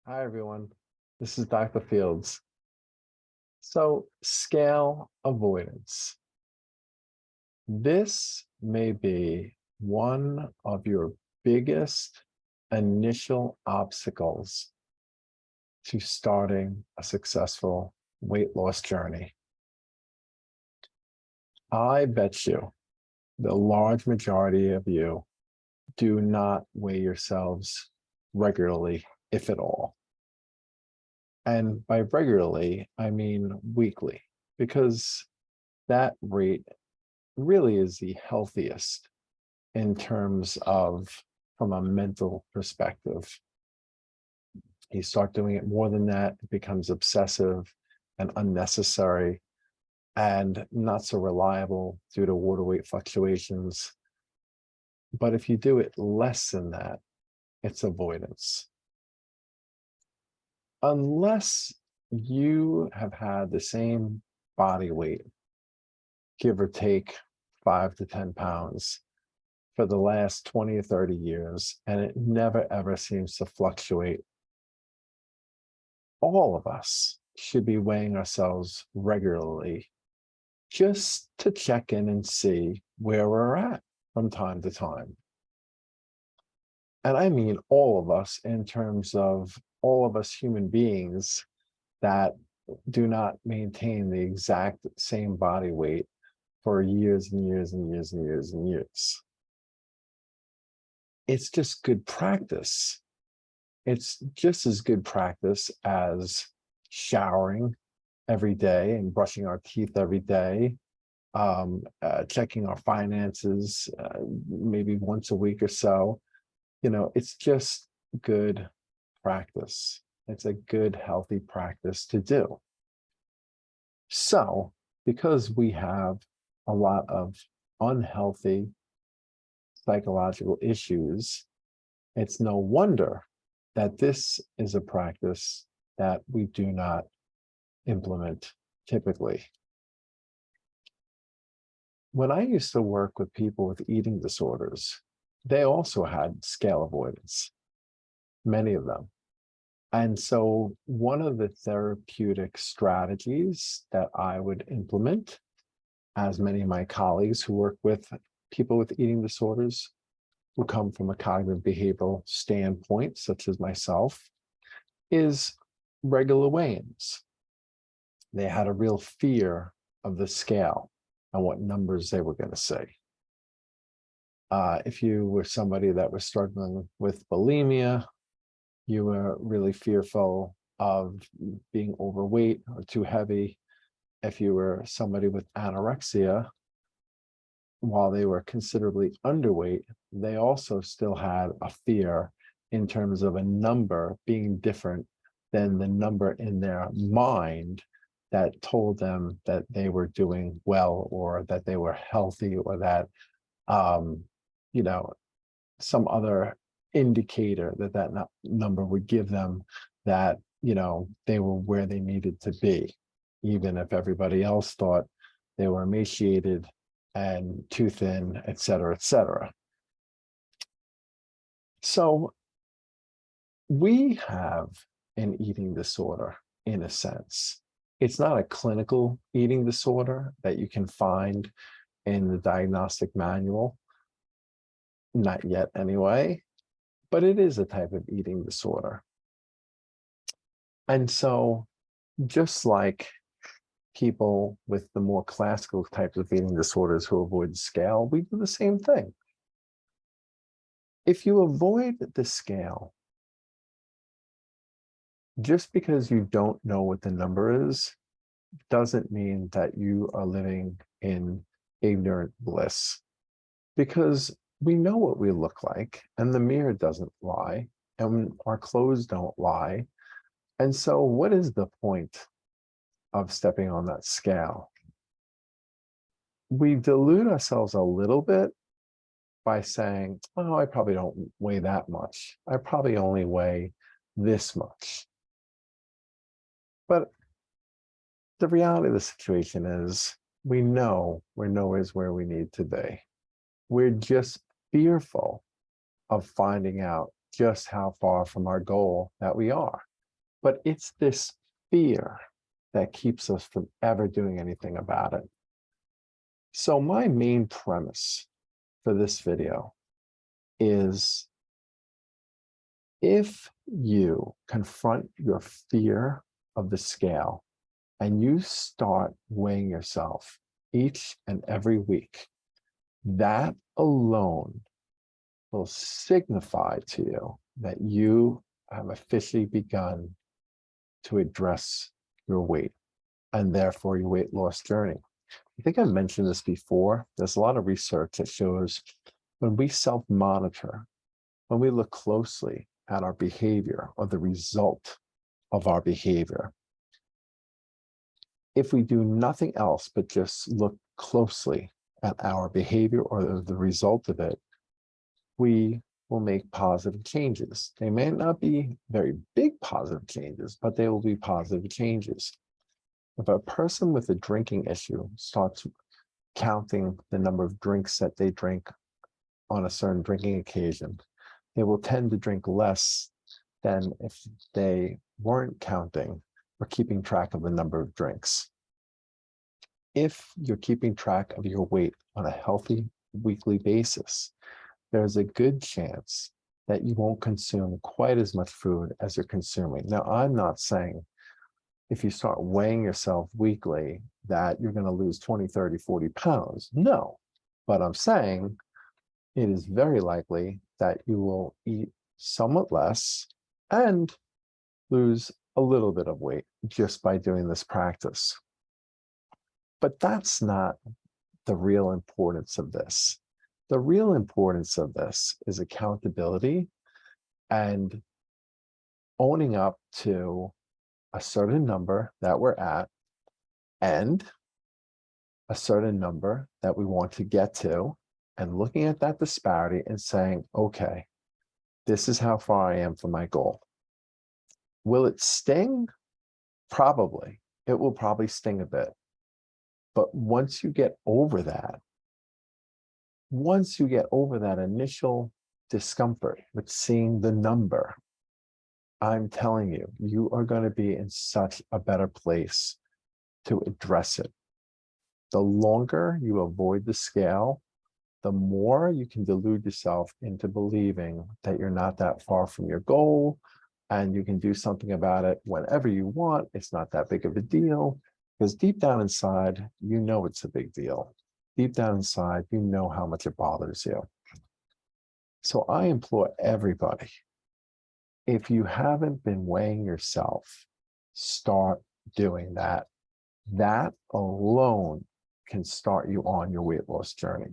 Hi, everyone. This is Dr. Fields. So, scale avoidance. This may be one of your biggest initial obstacles to starting a successful weight loss journey. I bet you the large majority of you do not weigh yourselves regularly, if at all. And by regularly, I mean weekly, because that rate really is the healthiest in terms of from a mental perspective. You start doing it more than that, it becomes obsessive and unnecessary and not so reliable due to water weight fluctuations. But if you do it less than that, it's avoidance. Unless you have had the same body weight, give or take 5 to 10 pounds, for the last 20 or 30 years, and it never ever seems to fluctuate. All of us should be weighing ourselves regularly just to check in and see where we're at from time to time. And I mean all of us in terms of all of us human beings that do not maintain the exact same body weight for years and years and years and years and years. It's just good practice. It's just as good practice as showering every day and brushing our teeth every day, checking our finances maybe once a week or so. It's just good practice. It's a good, healthy practice to do. So, because we have a lot of unhealthy psychological issues, it's no wonder that this is a practice that we do not implement typically. When I used to work with people with eating disorders, they also had scale avoidance, many of them. And so one of the therapeutic strategies that I would implement, as many of my colleagues who work with people with eating disorders who come from a cognitive behavioral standpoint, such as myself, is regular weigh-ins. They had a real fear of the scale and what numbers they were going to say. If you were somebody that was struggling with bulimia, you were really fearful of being overweight or too heavy. If you were somebody with anorexia, while they were considerably underweight, they also still had a fear in terms of a number being different than the number in their mind that told them that they were doing well or that they were healthy or that some other indicator that number would give them that they were where they needed to be, even if everybody else thought they were emaciated and too thin, et cetera, et cetera. So we have an eating disorder in a sense. It's not a clinical eating disorder that you can find in the diagnostic manual, not yet anyway, but it is a type of eating disorder. And so just like people with the more classical types of eating disorders who avoid scale, we do the same thing. If you avoid the scale, just because you don't know what the number is, doesn't mean that you are living in ignorant bliss. Because we know what we look like, and the mirror doesn't lie, and our clothes don't lie. And so what is the point of stepping on that scale? We delude ourselves a little bit by saying, oh, I probably don't weigh that much. I probably only weigh this much. But the reality of the situation is we know we're nowhere where we need to be. We're just fearful of finding out just how far from our goal that we are. But it's this fear that keeps us from ever doing anything about it. So my main premise for this video is, if you confront your fear of the scale and you start weighing yourself each and every week, that alone will signify to you that you have officially begun to address your weight and therefore your weight loss journey. I think I mentioned this before. There's a lot of research that shows when we self-monitor, when we look closely at our behavior or the result of our behavior, if we do nothing else but just look closely at our behavior or the result of it, we will make positive changes. They may not be very big positive changes, but they will be positive changes. If a person with a drinking issue starts counting the number of drinks that they drink on a certain drinking occasion, they will tend to drink less than if they weren't counting or keeping track of the number of drinks. If you're keeping track of your weight on a healthy weekly basis, there's a good chance that you won't consume quite as much food as you're consuming. Now, I'm not saying if you start weighing yourself weekly that you're going to lose 20, 30, 40 pounds. No, but I'm saying it is very likely that you will eat somewhat less and lose a little bit of weight just by doing this practice. But that's not the real importance of this. The real importance of this is accountability and owning up to a certain number that we're at and a certain number that we want to get to, and looking at that disparity and saying, okay, this is how far I am from my goal. Will it sting? Probably. It will probably sting a bit. But once you get over that, initial discomfort with seeing the number, I'm telling you, you are going to be in such a better place to address it. The longer you avoid the scale, the more you can delude yourself into believing that you're not that far from your goal and you can do something about it whenever you want. It's not that big of a deal, because deep down inside, you know it's a big deal. Deep down inside, you know how much it bothers you. So I implore everybody, if you haven't been weighing yourself, start doing that. That alone can start you on your weight loss journey.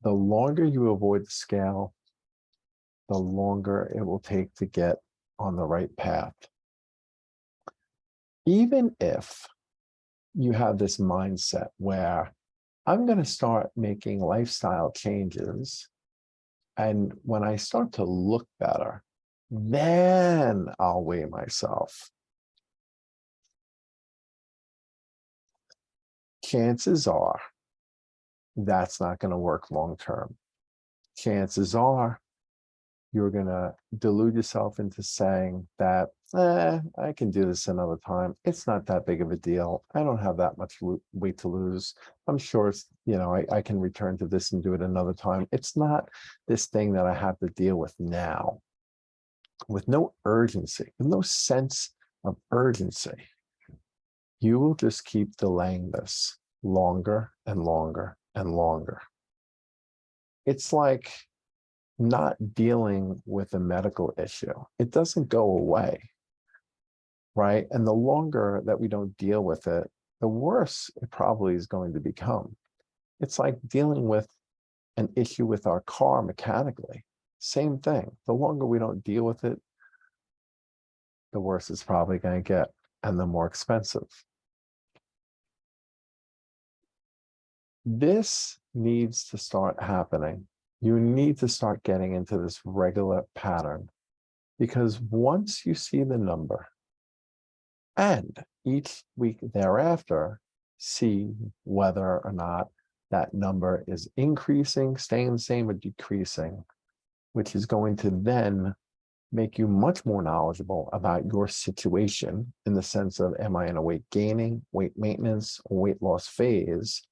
The longer you avoid the scale, the longer it will take to get on the right path. Even if you have this mindset where I'm going to start making lifestyle changes, and when I start to look better, then I'll weigh myself. Chances are that's not going to work long term. Chances are you're going to delude yourself into saying that, I can do this another time. It's not that big of a deal. I don't have that much weight to lose. I'm sure it's, I can return to this and do it another time. It's not this thing that I have to deal with now. With no urgency, with no sense of urgency, you will just keep delaying this longer and longer and longer. It's like not dealing with a medical issue. It doesn't go away, right? And the longer that we don't deal with it, the worse it probably is going to become. It's like dealing with an issue with our car mechanically. Same thing. The longer we don't deal with it, the worse it's probably going to get, and the more expensive. This needs to start happening. You need to start getting into this regular pattern, because once you see the number and each week thereafter, see whether or not that number is increasing, staying the same, or decreasing, which is going to then make you much more knowledgeable about your situation in the sense of, am I in a weight gaining, weight maintenance, or weight loss phase?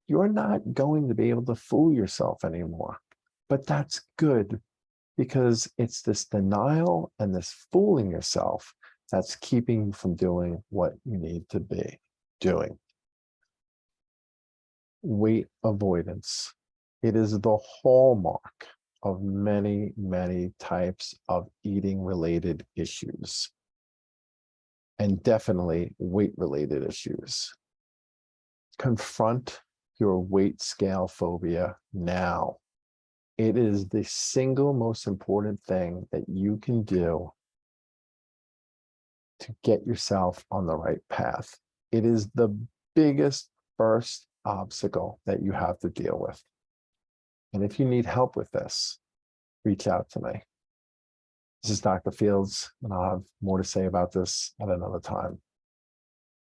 You're not going to be able to fool yourself anymore. But that's good, because it's this denial and this fooling yourself that's keeping you from doing what you need to be doing. Weight avoidance. It is the hallmark of many, many types of eating related issues, and definitely weight related issues. Confront your weight scale phobia now. It is the single most important thing that you can do to get yourself on the right path. It is the biggest first obstacle that you have to deal with. And if you need help with this, reach out to me. This is Dr. Fields, and I'll have more to say about this at another time.